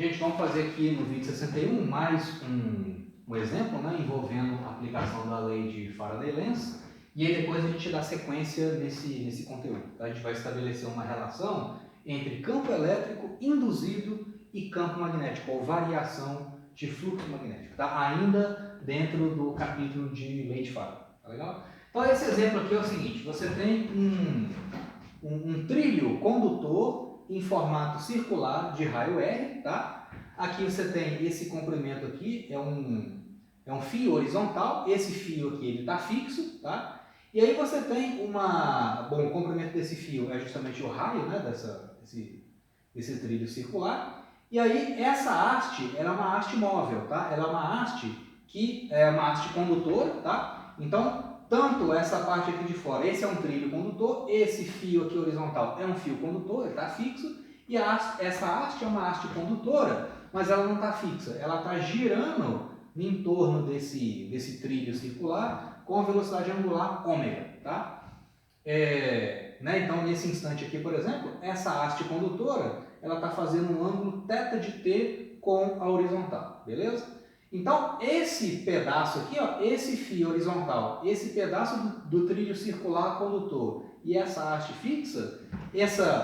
Gente, vamos fazer aqui no vídeo 61 mais um exemplo, né, envolvendo a aplicação da lei de Faraday-Lenz. E aí depois a gente dá sequência nesse conteúdo. Tá? A gente vai estabelecer uma relação entre campo elétrico induzido e campo magnético, ou variação de fluxo magnético. Tá? Ainda dentro do capítulo de lei de Faraday. Tá legal? Então esse exemplo aqui é o seguinte, você tem um trilho condutor em formato circular de raio R, tá? Aqui você tem esse comprimento aqui, é um fio horizontal, esse fio aqui ele está fixo, tá? E aí você tem o comprimento desse fio é justamente o raio, né, desse trilho circular. E aí essa haste, ela é uma haste móvel, tá? Ela é uma haste que é uma haste condutora, tá? Então, tanto essa parte aqui de fora, esse é um trilho condutor, esse fio aqui horizontal é um fio condutor, ele está fixo, e essa haste é uma haste condutora, mas ela não está fixa, ela está girando em torno desse trilho circular com a velocidade angular ômega, tá? Então, nesse instante aqui, por exemplo, essa haste condutora, ela está fazendo um ângulo θ de t com a horizontal, beleza? Então, esse pedaço aqui, ó, esse fio horizontal, esse pedaço do trilho circular condutor e essa haste fixa,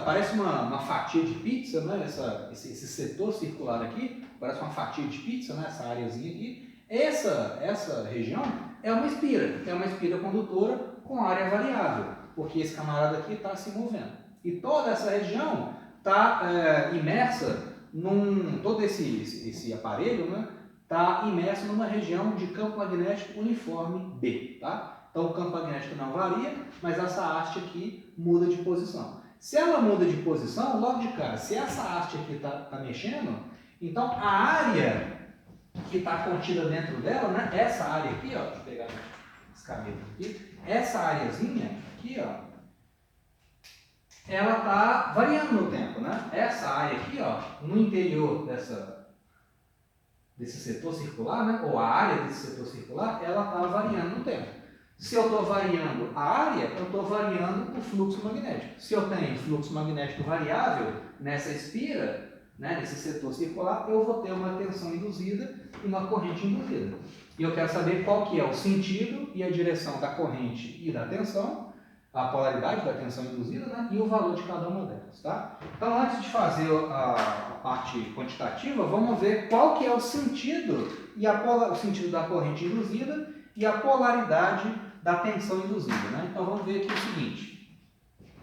parece uma fatia de pizza, né? Esse setor circular aqui, parece uma fatia de pizza, né? Essa areazinha aqui. Essa região é uma espira condutora com área variável, porque esse camarada aqui está se movendo. E toda essa região está imersa todo esse aparelho, né? Está imerso numa região de campo magnético uniforme B, tá? Então o campo magnético não varia, mas essa haste aqui muda de posição. Se ela muda de posição, logo de cara, se essa haste aqui está mexendo, então a área que está contida dentro dela, né? Essa área aqui, ó, deixa eu pegar as canetas aqui, essa areazinha aqui, ó, ela está variando no tempo, né? Essa área aqui, ó, no interior desse setor circular, né, ou a área desse setor circular, ela está variando no tempo. Se eu estou variando a área, eu estou variando o fluxo magnético. Se eu tenho fluxo magnético variável nessa espira, né, nesse setor circular, eu vou ter uma tensão induzida e uma corrente induzida. E eu quero saber qual que é o sentido e a direção da corrente e da tensão, a polaridade da tensão induzida, né, e o valor de cada uma delas, tá? Então, antes de fazer a parte quantitativa, vamos ver qual que é o sentido o sentido da corrente induzida e a polaridade da tensão induzida, né? Então, vamos ver aqui o seguinte.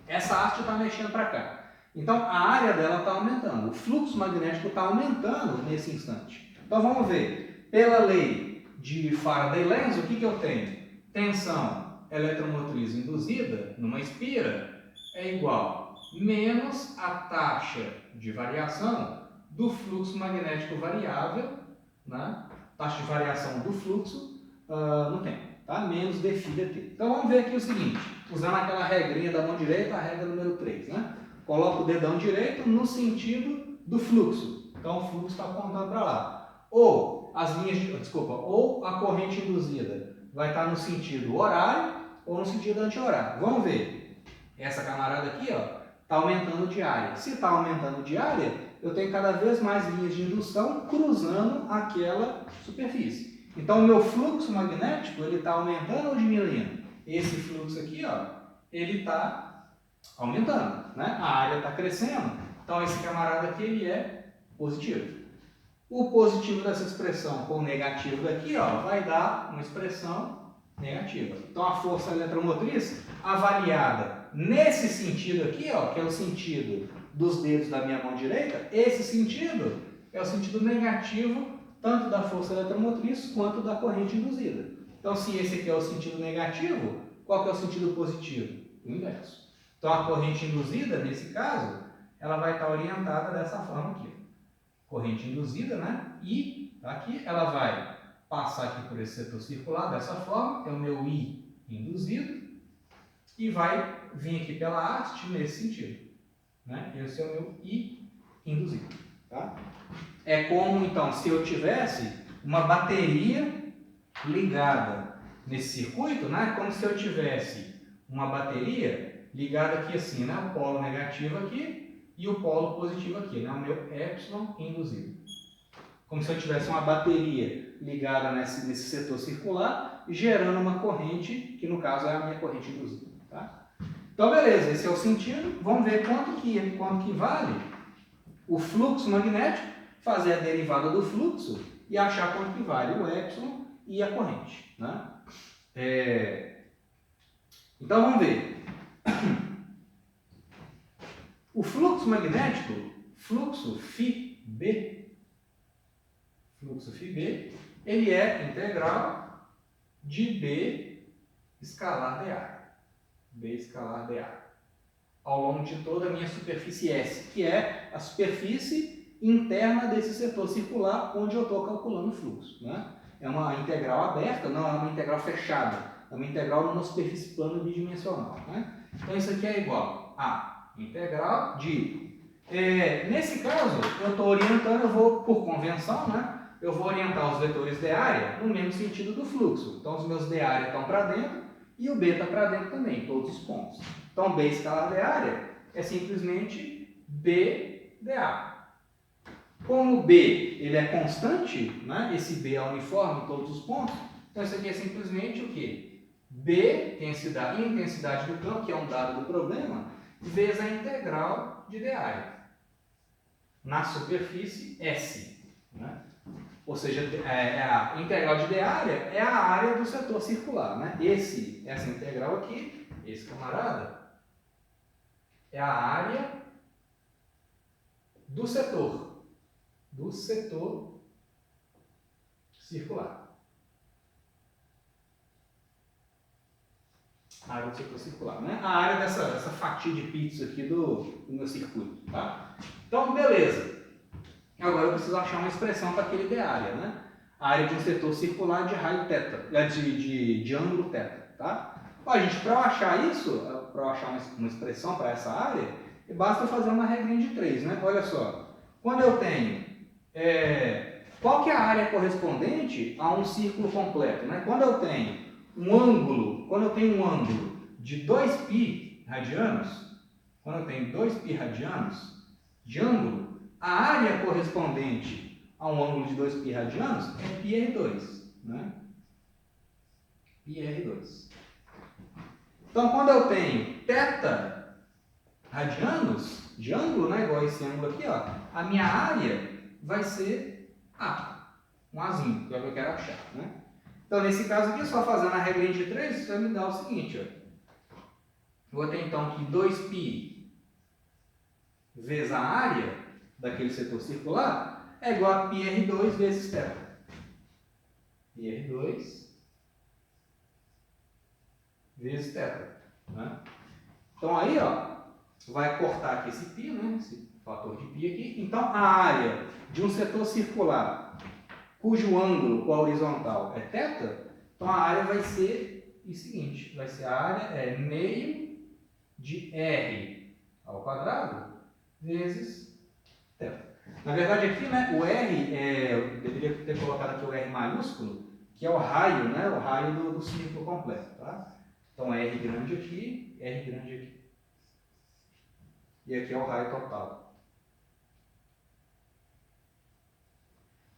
Essa haste está mexendo para cá. Então, a área dela está aumentando. O fluxo magnético está aumentando nesse instante. Então, vamos ver. Pela lei de Faraday-Lenz, o que eu tenho? Tensão eletromotriz induzida numa espira é igual menos a taxa de variação do fluxo magnético variável, né? Taxa de variação do fluxo no tempo, tá? Menos dφ dt. Então vamos ver aqui o seguinte, usando aquela regrinha da mão direita, a regra número 3, né? Coloca o dedão direito no sentido do fluxo, então o fluxo está apontando para lá. Ou a corrente induzida vai estar no sentido horário ou no sentido anti-horário. Vamos ver. Essa camarada aqui, ó, está aumentando de área. Se está aumentando de área, eu tenho cada vez mais linhas de indução cruzando aquela superfície. Então, o meu fluxo magnético, ele está aumentando ou diminuindo? Esse fluxo aqui, ó, ele está aumentando, né? A área está crescendo. Então, esse camarada aqui, ele é positivo. O positivo dessa expressão com o negativo daqui, ó, vai dar uma expressão negativa. Então, a força eletromotriz avaliada nesse sentido aqui, ó, que é o sentido dos dedos da minha mão direita, esse sentido é o sentido negativo tanto da força eletromotriz quanto da corrente induzida. Então, se esse aqui é o sentido negativo, qual que é o sentido positivo? O inverso. Então, a corrente induzida, nesse caso, ela vai estar orientada dessa forma aqui. Corrente induzida, né? E aqui ela vai passar aqui por esse setor circular dessa forma, é o meu I induzido, e vai vir aqui pela haste nesse sentido, né? Esse é o meu I induzido, tá? É como, então, se eu tivesse uma bateria ligada nesse circuito, né? Como se eu tivesse uma bateria ligada aqui assim, né? O polo negativo aqui e o polo positivo aqui, né? O meu epsilon induzido. Como se eu tivesse uma bateria ligada nesse setor circular, gerando uma corrente, que no caso é a minha corrente induzida. Tá? Então, beleza, esse é o sentido. Vamos ver quanto que vale o fluxo magnético, fazer a derivada do fluxo e achar quanto que vale o epsilon e a corrente. Né? Então, vamos ver. O fluxo magnético, fluxo φB, ele é integral de B escalar dA. B escalar dA. Ao longo de toda a minha superfície S, que é a superfície interna desse setor circular onde eu estou calculando o fluxo. Né? É uma integral aberta, não é uma integral fechada. É uma integral numa superfície plana bidimensional. Né? Então isso aqui é igual a integral de... nesse caso, eu estou orientando, eu vou, por convenção, né? Eu vou orientar os vetores de área no mesmo sentido do fluxo. Então os meus de área estão para dentro e o B está para dentro também, todos os pontos. Então B escalar de área é simplesmente B dA. Como o B ele é constante, né? Esse B é uniforme em todos os pontos, então isso aqui é simplesmente o quê? B, intensidade do campo, que é um dado do problema, vezes a integral de de área na superfície S. Né? Ou seja, a integral de de área é a área do setor circular. Né? Essa integral aqui, esse camarada, é a área do setor circular. A área do setor circular, né? A área dessa fatia de pizza aqui do meu circuito. Tá? Então, beleza. Agora eu preciso achar uma expressão para aquele de área, né? A área de um setor circular de raio θ, de ângulo θ, tá? Ó, gente, para eu achar isso, para eu achar uma expressão para essa área, basta eu fazer uma regrinha de 3, né? Olha só, quando eu tenho, qual que é a área correspondente a um círculo completo, né? Quando eu tenho um ângulo de 2π radianos, de ângulo, a área correspondente a um ângulo de 2π radianos é πr2, né? πr2. Então, quando eu tenho θ radianos de ângulo, né, igual esse ângulo aqui, ó, a minha área vai ser A, um Azinho, que é o que eu quero achar. Né? Então, nesse caso aqui, só fazendo a regrinha de 3, isso vai me dar o seguinte. Ó. Vou ter então que 2π vezes a área daquele setor circular é igual a πr2 vezes θ. πr2 vezes θ. Né? Então aí, ó, vai cortar aqui esse π, né? Esse fator de π aqui. Então a área de um setor circular cujo ângulo com a horizontal é θ, então a área vai ser o seguinte, vai ser a área meio de r ao quadrado vezes θ. Na verdade aqui, né, o r, eu deveria ter colocado aqui o r maiúsculo, que é o raio, né, o raio do círculo completo, tá? Então R grande aqui, R grande aqui. E aqui é o raio total.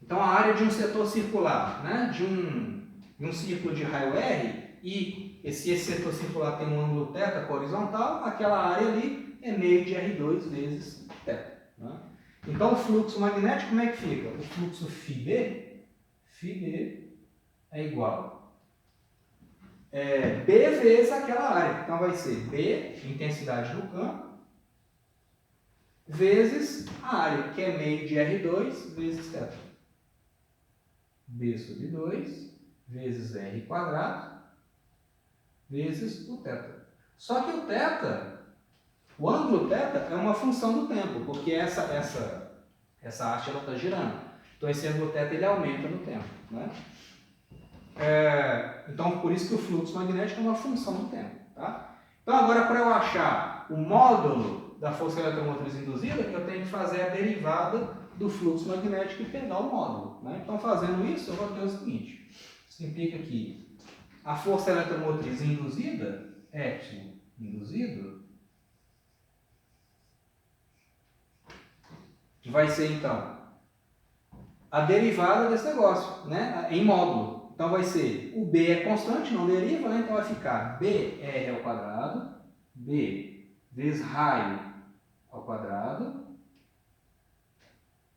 Então a área de um setor circular, né, de um círculo de raio R, e esse setor circular tem um ângulo θ com a horizontal, aquela área ali é meio de R2 vezes θ. Né? Então o fluxo magnético como é que fica? O fluxo φB é igual B vezes aquela área. Então vai ser B, intensidade do campo, vezes a área, que é meio de R2 vezes θ. B sobre 2 vezes R quadrado vezes o θ. Só que o θ, o ângulo θ é uma função do tempo, porque essa haste está girando. Então esse ângulo θ ele aumenta no tempo. Né? Então por isso que o fluxo magnético é uma função do tempo. Tá? Então agora para eu achar o módulo da força eletromotriz induzida, eu tenho que fazer a derivada do fluxo magnético e pegar o módulo. Né? Então fazendo isso eu vou ter o seguinte, isso implica que a força eletromotriz induzida, Epsilon induzido, que vai ser então a derivada desse negócio, né? Em módulo. Então vai ser, o B é constante, não deriva, né? Então vai ficar BR ao quadrado, B vezes raio ao quadrado,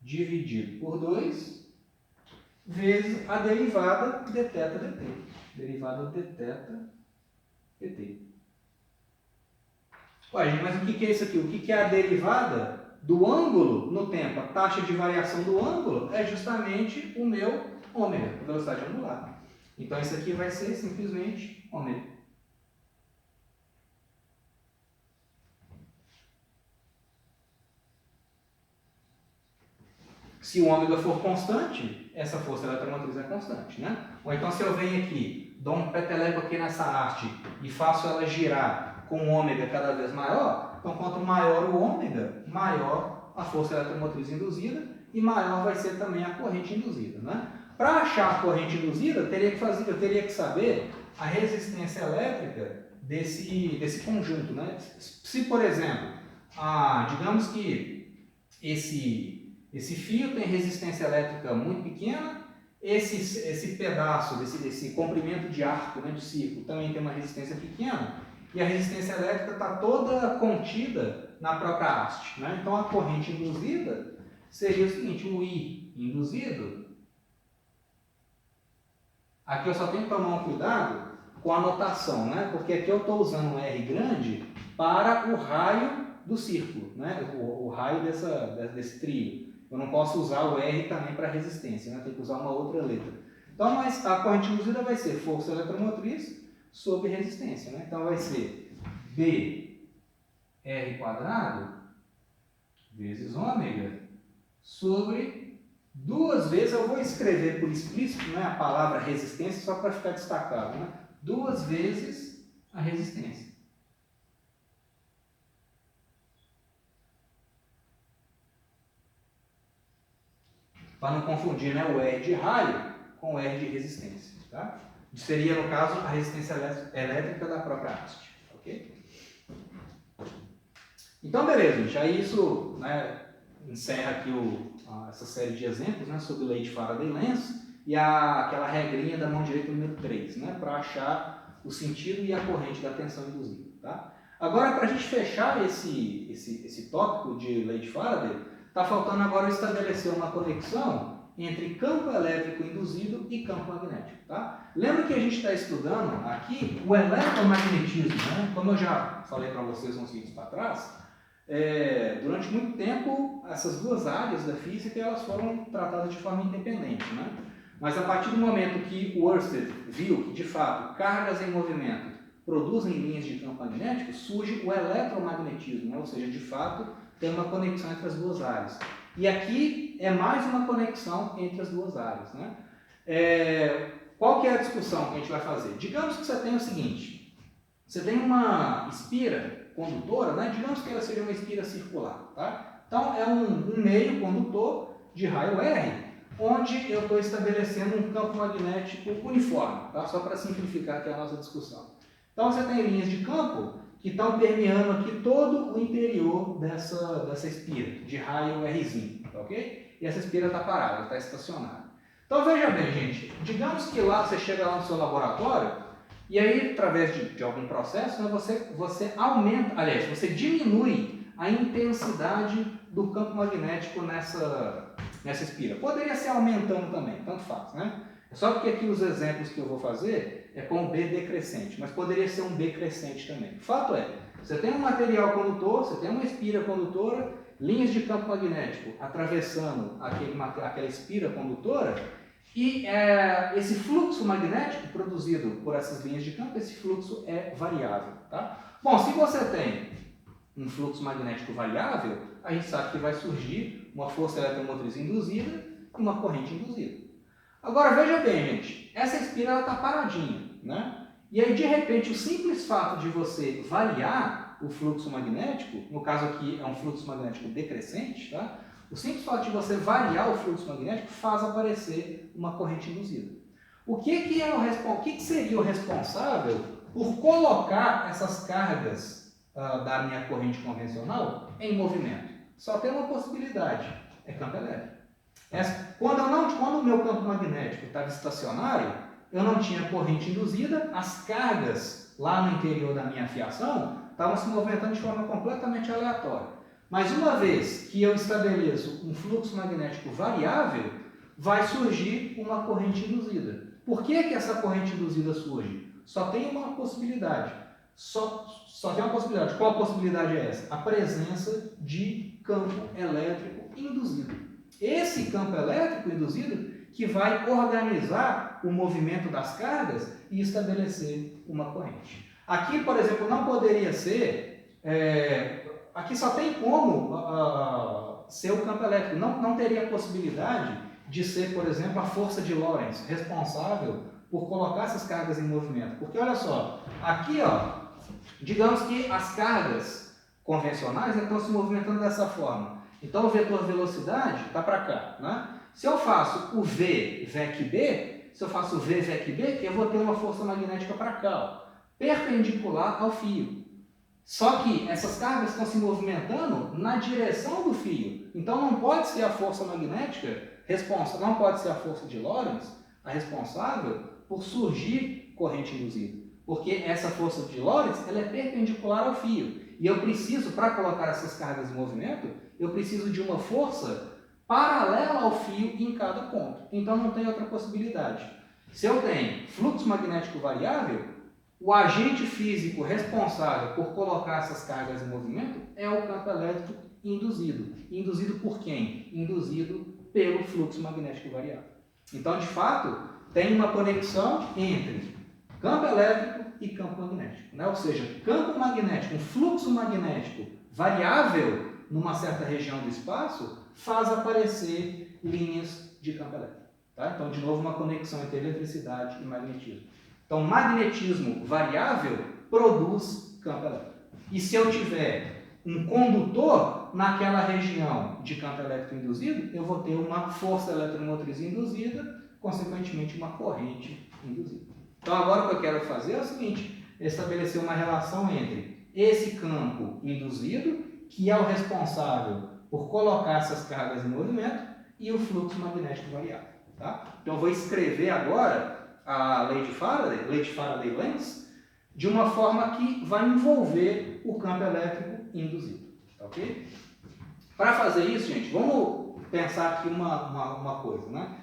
dividido por 2, vezes a derivada de θ dt. Derivada de θ dt. Ué, gente, mas o que é isso aqui? O que é a derivada do ângulo no tempo? A taxa de variação do ângulo é justamente o meu ômega, a velocidade angular. Então isso aqui vai ser simplesmente ômega. Se o ômega for constante, essa força eletromotriz é constante, né? Ou então se eu venho aqui, dou um peteleco aqui nessa haste e faço ela girar com o ômega cada vez maior, então quanto maior o ômega, maior a força eletromotriz induzida e maior vai ser também a corrente induzida, né? Para achar a corrente induzida, eu teria que saber a resistência elétrica desse conjunto, né? Se, por exemplo, digamos que esse fio tem resistência elétrica muito pequena, esse pedaço, desse comprimento de arco, né, de círculo, também tem uma resistência pequena, e a resistência elétrica está toda contida na própria haste, né? Então a corrente induzida seria o seguinte, o I induzido, aqui eu só tenho que tomar um cuidado com a notação, né? Porque aqui eu estou usando um R grande para o raio do círculo, né? O raio desse trio. Eu não posso usar o R também para resistência, né? Tem que usar uma outra letra. Então, mas a corrente induzida vai ser força eletromotriz sobre resistência, né? Então vai ser BR quadrado vezes ômega sobre 2 vezes, eu vou escrever por explícito, né, a palavra resistência só para ficar destacado, né? 2 vezes a resistência. Para não confundir, né, o R de raio com o R de resistência. Tá? Seria, no caso, a resistência elétrica da própria haste. Ok? Então, beleza, gente. Aí isso, né, encerra aqui essa série de exemplos, né, sobre lei de Faraday-Lenz e aquela regrinha da mão direita número 3, né, para achar o sentido e a corrente da tensão induzida. Tá? Agora, para a gente fechar esse tópico de lei de Faraday, está faltando agora estabelecer uma conexão entre campo elétrico induzido e campo magnético. Tá? Lembra que a gente está estudando aqui o eletromagnetismo, né? Como eu já falei para vocês uns vídeos para trás, durante muito tempo essas duas áreas da física elas foram tratadas de forma independente. Né? Mas a partir do momento que o Ørsted viu que, de fato, cargas em movimento produzem linhas de campo magnético, surge o eletromagnetismo, né? Ou seja, de fato, tem uma conexão entre as duas áreas. E aqui é mais uma conexão entre as duas áreas. Né? Qual que é a discussão que a gente vai fazer? Digamos que você tem o seguinte, você tem uma espira condutora, né? Digamos que ela seja uma espira circular. Tá? Então é um meio condutor de raio R, onde eu estou estabelecendo um campo magnético uniforme, tá? Só para simplificar aqui a nossa discussão. Então você tem linhas de campo que estão permeando aqui todo o interior dessa espira, de raio Rzinho, tá ok? E essa espira está parada, está estacionada. Então veja bem, gente, digamos que lá você chega lá no seu laboratório e aí, através de algum processo, né, você aumenta, aliás, você diminui a intensidade do campo magnético nessa espira. Poderia ser aumentando também, tanto faz, né? Só porque aqui os exemplos que eu vou fazer é com B decrescente, mas poderia ser um B crescente também. O fato é, você tem um material condutor, você tem uma espira condutora, linhas de campo magnético atravessando aquela espira condutora, e esse fluxo magnético produzido por essas linhas de campo, esse fluxo é variável. Tá? Bom, se você tem um fluxo magnético variável, a gente sabe que vai surgir uma força eletromotriz induzida e uma corrente induzida. Agora veja bem, gente, essa espira está paradinha, né? E aí de repente o simples fato de você variar o fluxo magnético, no caso aqui é um fluxo magnético decrescente, tá? O simples fato de você variar o fluxo magnético faz aparecer uma corrente induzida. O que seria o responsável por colocar essas cargas da minha corrente convencional em movimento? Só tem uma possibilidade, É campo elétrico. Quando o meu campo magnético estava estacionário, eu não tinha corrente induzida, as cargas lá no interior da minha fiação estavam se movimentando de forma completamente aleatória. Mas uma vez que eu estabeleço um fluxo magnético variável, vai surgir uma corrente induzida. Por que essa corrente induzida surge? Só tem uma possibilidade. Só tem uma possibilidade. Qual a possibilidade é essa? A presença de campo elétrico induzido. Esse campo elétrico induzido que vai organizar o movimento das cargas e estabelecer uma corrente. Aqui, por exemplo, não poderia ser... aqui só tem como ser o campo elétrico. Não teria possibilidade de ser, por exemplo, a força de Lorentz responsável por colocar essas cargas em movimento. Porque, olha só, aqui, ó, digamos que as cargas convencionais estão se movimentando dessa forma. Então, o vetor velocidade está para cá, né? Se eu faço o V VEC B, se eu faço o V VEC B, eu vou ter uma força magnética para cá, ó, perpendicular ao fio. Só que essas cargas estão se movimentando na direção do fio. Então, não pode ser a força magnética responsável, não pode ser a força de Lorentz a responsável por surgir corrente induzida. Porque essa força de Lorentz ela é perpendicular ao fio. E eu preciso, para colocar essas cargas em movimento, eu preciso de uma força paralela ao fio em cada ponto. Então não tem outra possibilidade. Se eu tenho fluxo magnético variável, o agente físico responsável por colocar essas cargas em movimento é o campo elétrico induzido. Induzido por quem? Induzido pelo fluxo magnético variável. Então, de fato, tem uma conexão entre campo elétrico e campo magnético, né? Ou seja, campo magnético, um fluxo magnético variável numa certa região do espaço faz aparecer linhas de campo elétrico. Tá? Então, de novo, uma conexão entre eletricidade e magnetismo. Então, magnetismo variável produz campo elétrico. E se eu tiver um condutor naquela região de campo elétrico induzido, eu vou ter uma força eletromotriz induzida, consequentemente uma corrente induzida. Então, agora o que eu quero fazer é o seguinte, estabelecer uma relação entre esse campo induzido, que é o responsável por colocar essas cargas em movimento, e o fluxo magnético variável. Tá? Então, eu vou escrever agora a lei de Faraday-Lenz, de uma forma que vai envolver o campo elétrico induzido. Tá, ok? Para fazer isso, gente, vamos pensar aqui uma coisa, né?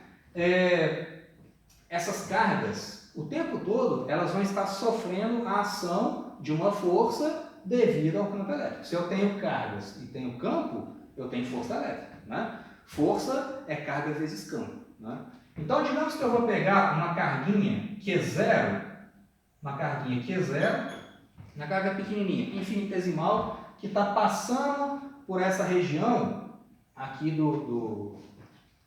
Essas cargas, o tempo todo, elas vão estar sofrendo a ação de uma força devido ao campo elétrico. Se eu tenho cargas e tenho campo, eu tenho força elétrica, né? Força é carga vezes campo, né? Então, digamos que eu vou pegar uma carguinha Q0, uma carga pequenininha, infinitesimal, que está passando por essa região aqui do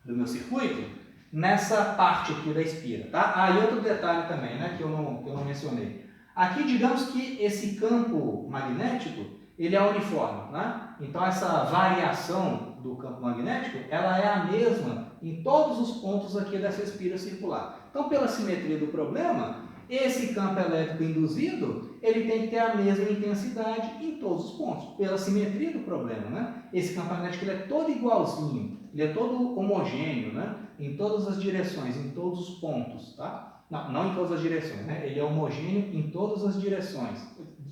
meu circuito, nessa parte aqui da espira, tá? E outro detalhe também, né, que eu não mencionei. Aqui, digamos que esse campo magnético, ele é uniforme, né? Então, essa variação do campo magnético, ela é a mesma em todos os pontos aqui dessa espira circular. Então, pela simetria do problema, esse campo elétrico induzido, ele tem que ter a mesma intensidade em todos os pontos, pela simetria do problema, né? Esse campo magnético ele é todo igualzinho, ele é todo homogêneo, né? Em todas as direções, em todos os pontos, tá? Não em todas as direções, né? Ele é homogêneo em todas as direções,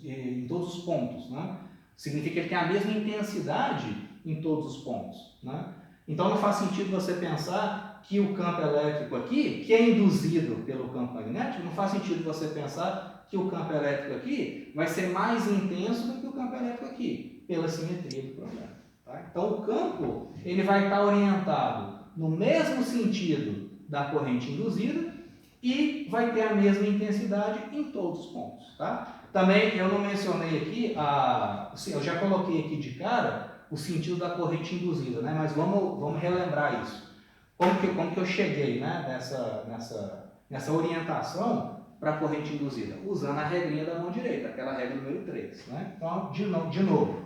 em todos os pontos, né? Significa que ele tem a mesma intensidade em todos os pontos, né? Então não faz sentido você pensar que o campo elétrico aqui, que é induzido pelo campo magnético, não faz sentido você pensar que o campo elétrico aqui vai ser mais intenso do que o campo elétrico aqui, pela simetria do problema. Tá? Então o campo ele vai estar orientado no mesmo sentido da corrente induzida e vai ter a mesma intensidade em todos os pontos. Tá? Também eu não mencionei aqui, eu já coloquei aqui de cara o sentido da corrente induzida, né? Mas vamos relembrar isso. Como que eu cheguei, né, nessa orientação para a corrente induzida? Usando a regrinha da mão direita, aquela regra número 3. Né? Então, de novo,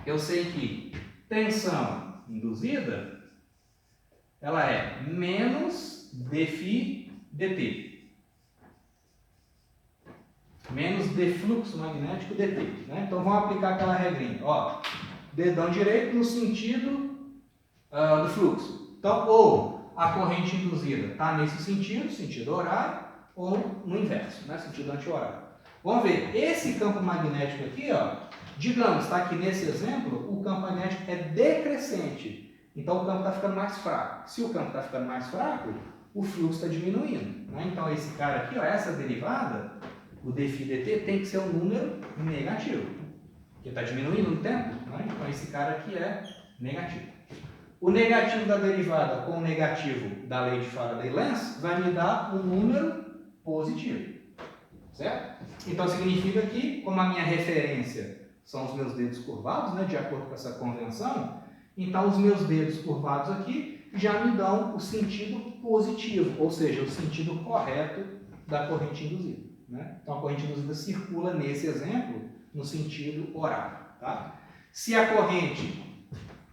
eu sei que tensão induzida ela é menos dφ dt. Menos d fluxo magnético dt. Né? Então, vamos aplicar aquela regrinha. Ó, dedão direito no sentido do fluxo. Então, ou a corrente induzida está nesse sentido, sentido horário, ou no inverso, né, sentido anti-horário. Vamos ver, esse campo magnético aqui, ó, digamos, está aqui nesse exemplo, o campo magnético é decrescente. Então, o campo está ficando mais fraco. Se o campo está ficando mais fraco, o fluxo está diminuindo. Né? Então, esse cara aqui, ó, essa derivada, o dφ/dt, tem que ser um número negativo. Porque está diminuindo no tempo. Né? Então, esse cara aqui é negativo. O negativo da derivada com o negativo da lei de Faraday-Lenz vai me dar um número positivo. Certo? Então, significa que, como a minha referência são os meus dedos curvados, né, de acordo com essa convenção, então os meus dedos curvados aqui já me dão o sentido positivo, ou seja, o sentido correto da corrente induzida. Né? Então, a corrente induzida circula, nesse exemplo, no sentido horário. Tá? Se a corrente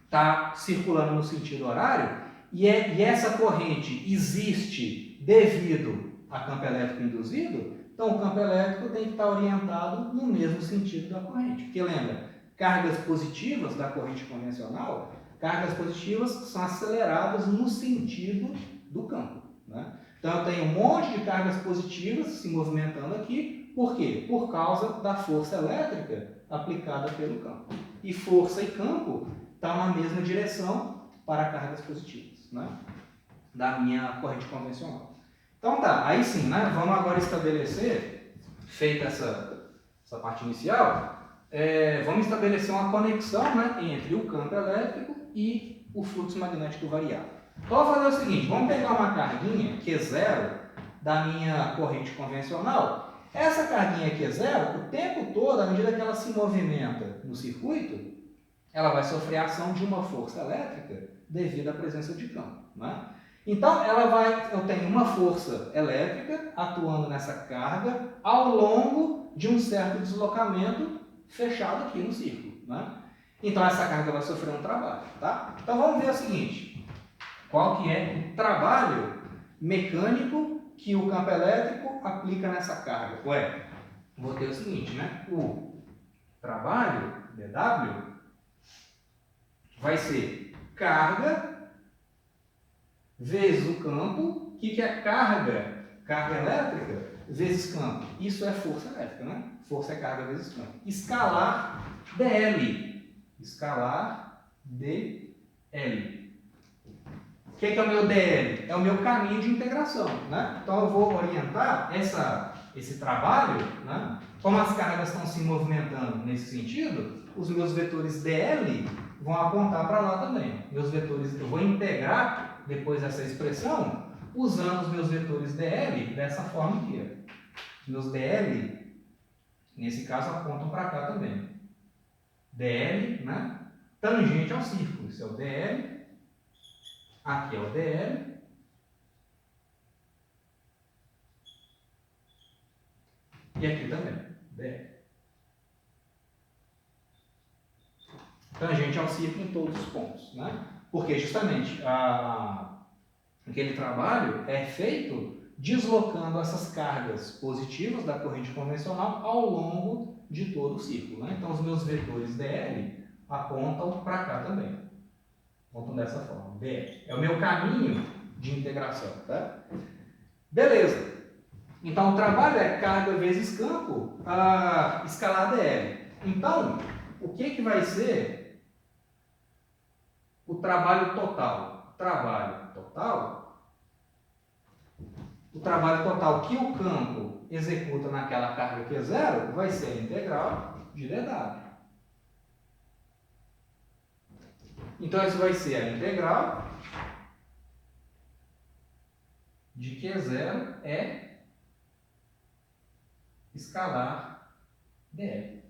está circulando no sentido horário e essa corrente existe devido a campo elétrico induzido, então o campo elétrico tem que estar orientado no mesmo sentido da corrente. Porque lembra, cargas positivas da corrente convencional, cargas positivas são aceleradas no sentido do campo. Né? Então eu tenho um monte de cargas positivas se movimentando aqui. Por quê? Por causa da força elétrica aplicada pelo campo. E força e campo estão na mesma direção para cargas positivas, né? Da minha corrente convencional. Então tá, aí sim, né? Vamos agora estabelecer, feita essa parte inicial, vamos estabelecer uma conexão, né, entre o campo elétrico e o fluxo magnético variável. Então vou fazer o seguinte, vamos pegar uma carguinha Q0 da minha corrente convencional. Essa carguinha Q0, o tempo todo, à medida que ela se movimenta no circuito, ela vai sofrer a ação de uma força elétrica devido à presença de campo. Né? Então, eu tenho uma força elétrica atuando nessa carga ao longo de um certo deslocamento fechado aqui no círculo. Né? Então, essa carga vai sofrer um trabalho. Tá? Então, vamos ver o seguinte. Qual que é o trabalho mecânico que o campo elétrico aplica nessa carga? Ué, vou ter o seguinte, né? O trabalho, dW, vai ser carga vezes o campo. O que é carga? Carga elétrica vezes campo. Isso é força elétrica, né? Força é carga vezes campo. Escalar dL. Escalar dL. O que é o meu dL? É o meu caminho de integração, né? Então eu vou orientar esse trabalho, né? Como as cargas estão se movimentando nesse sentido, os meus vetores dL vão apontar para lá também. Meus vetores, eu vou integrar depois dessa expressão usando os meus vetores dL dessa forma aqui. Os meus dL, nesse caso, apontam para cá também. dL, né? Tangente ao círculo. Isso é o dL. Aqui é o dL. E aqui também, dL. Tangente ao círculo em todos os pontos, né? Porque justamente aquele trabalho é feito deslocando essas cargas positivas da corrente convencional ao longo de todo o círculo, né? Então os meus vetores dL apontam para cá também. Apontam dessa forma. dL é o meu caminho de integração, tá? Beleza. Então o trabalho é carga vezes campo escalar dL. Então, o que vai ser o trabalho total? O trabalho total que o campo executa naquela carga Q0 vai ser a integral de dW. Então, isso vai ser a integral de Q0 é escalar dL.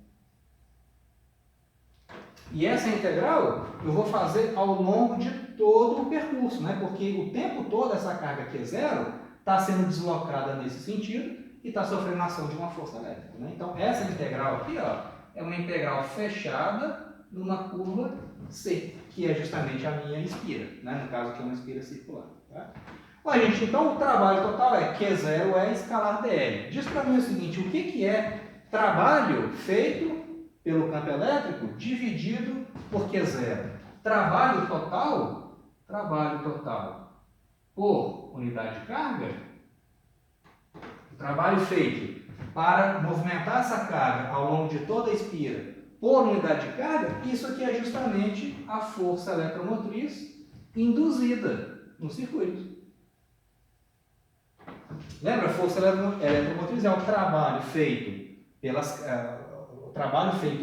E essa integral eu vou fazer ao longo de todo o percurso, né? Porque o tempo todo essa carga Q0 está sendo deslocada nesse sentido e está sofrendo a ação de uma força elétrica. Né? Então, essa integral aqui, ó, é uma integral fechada numa curva C, que é justamente a minha espira, né? No caso aqui é uma espira circular. Tá? Bom, gente, então o trabalho total é Q0 é escalar dL. Diz para mim o seguinte, o que é trabalho feito pelo campo elétrico dividido por Q0? Trabalho total trabalho total por unidade de carga, o trabalho feito para movimentar essa carga ao longo de toda a espira por unidade de carga, isso aqui é justamente a força eletromotriz induzida no circuito. Lembra? A força eletromotriz é o trabalho feito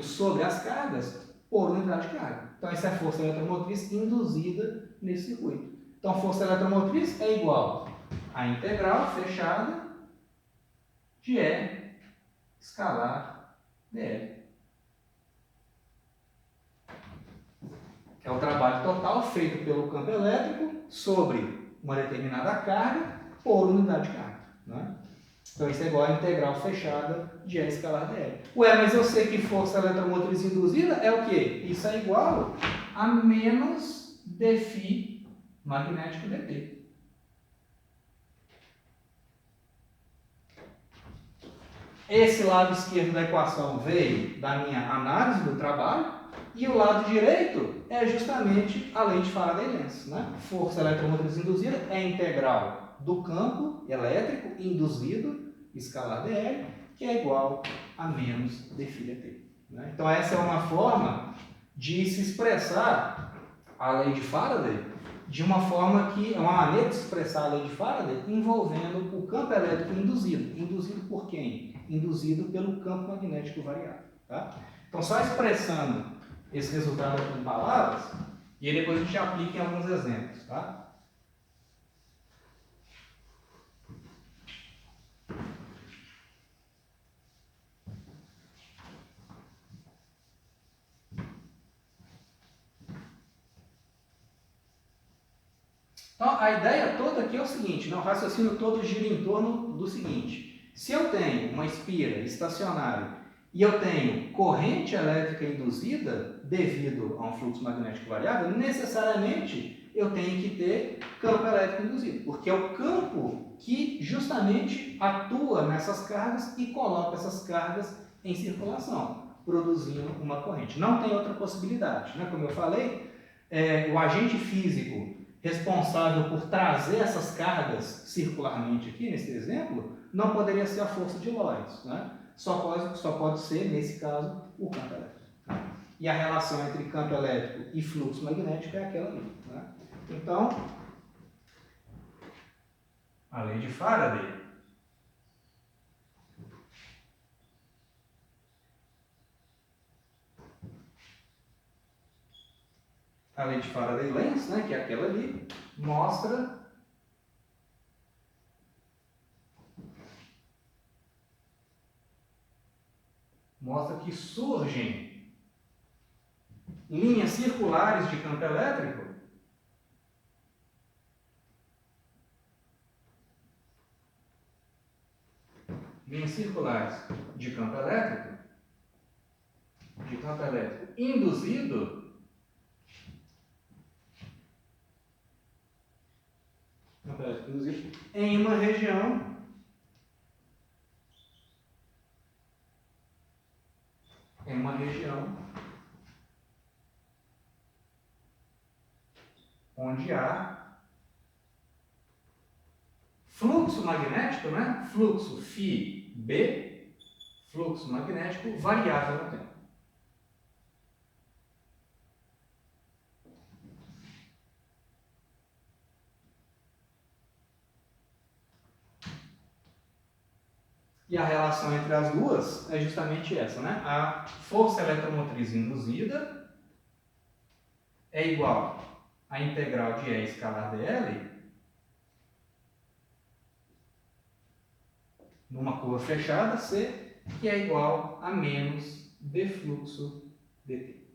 sobre as cargas por unidade de carga. Então, essa é a força eletromotriz induzida nesse circuito. Então, a força eletromotriz é igual à integral fechada de E escalar dL. Que é o trabalho total feito pelo campo elétrico sobre uma determinada carga por unidade de carga. Né? Então, isso é igual à integral fechada de E escalar dL. Ué, mas eu sei que força eletromotriz induzida é o quê? Isso é igual a menos dφ magnético dt. Esse lado esquerdo da equação veio da minha análise do trabalho e o lado direito é justamente a lei de Faraday-Lenz. Né? Força eletromotriz induzida é a integral do campo elétrico induzido, escalar dl, que é igual a menos dφ dt. Né? Então, essa é uma forma de se expressar a lei de Faraday de uma forma que é uma maneira de se expressar a lei de Faraday envolvendo o campo elétrico induzido. Induzido por quem? Induzido pelo campo magnético variável. Tá? Então, só expressando esse resultado aqui em palavras, e aí depois a gente aplica em alguns exemplos. Tá? Então, a ideia toda aqui é o seguinte, o raciocínio todo gira em torno do seguinte: se eu tenho uma espira estacionária e eu tenho corrente elétrica induzida devido a um fluxo magnético variável, necessariamente eu tenho que ter campo elétrico induzido, porque é o campo que justamente atua nessas cargas e coloca essas cargas em circulação, produzindo uma corrente. Não tem outra possibilidade. Né? Como eu falei, o agente físico responsável por trazer essas cargas circularmente aqui, nesse exemplo, não poderia ser a força de Lorentz. Né? Só pode ser, nesse caso, o campo elétrico. Né? E a relação entre campo elétrico e fluxo magnético é aquela ali. Né? Então, a lei de Faraday a lei de Faraday-Lenz, né, que é aquela ali, mostra que surgem linhas circulares de campo elétrico induzido em uma região onde há fluxo magnético, né? Fluxo φB, fluxo magnético variável no tempo. E a relação entre as duas é justamente essa, né? A força eletromotriz induzida é igual à integral de E escalar dl numa curva fechada C, que é igual a menos d fluxo dt.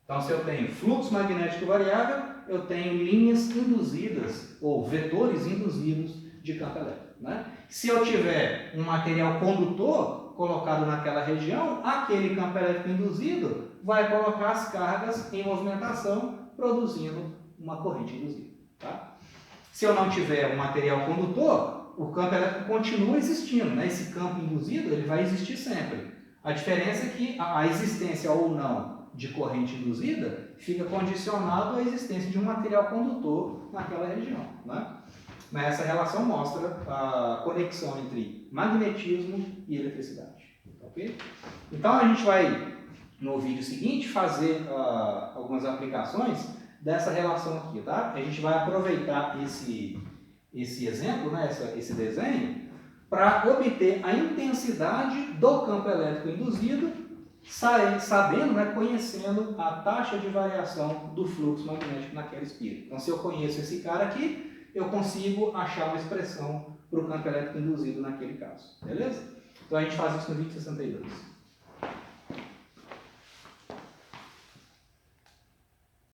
Então, se eu tenho fluxo magnético variável, eu tenho linhas induzidas, ou vetores induzidos de campo elétrico. Né? Se eu tiver um material condutor colocado naquela região, aquele campo elétrico induzido vai colocar as cargas em movimentação, produzindo uma corrente induzida. Tá? Se eu não tiver um material condutor, o campo elétrico continua existindo. Né? Esse campo induzido ele vai existir sempre. A diferença é que a existência ou não de corrente induzida fica condicionado à existência de um material condutor naquela região, né? Mas essa relação mostra a conexão entre magnetismo e eletricidade. Okay? Então a gente vai, no vídeo seguinte, fazer algumas aplicações dessa relação aqui. Tá? A gente vai aproveitar esse exemplo, né, esse desenho, para obter a intensidade do campo elétrico induzido, sabendo, né, conhecendo a taxa de variação do fluxo magnético naquela espira. Então, se eu conheço esse cara aqui, eu consigo achar uma expressão para o campo elétrico induzido naquele caso. Beleza? Então, a gente faz isso no vídeo 62.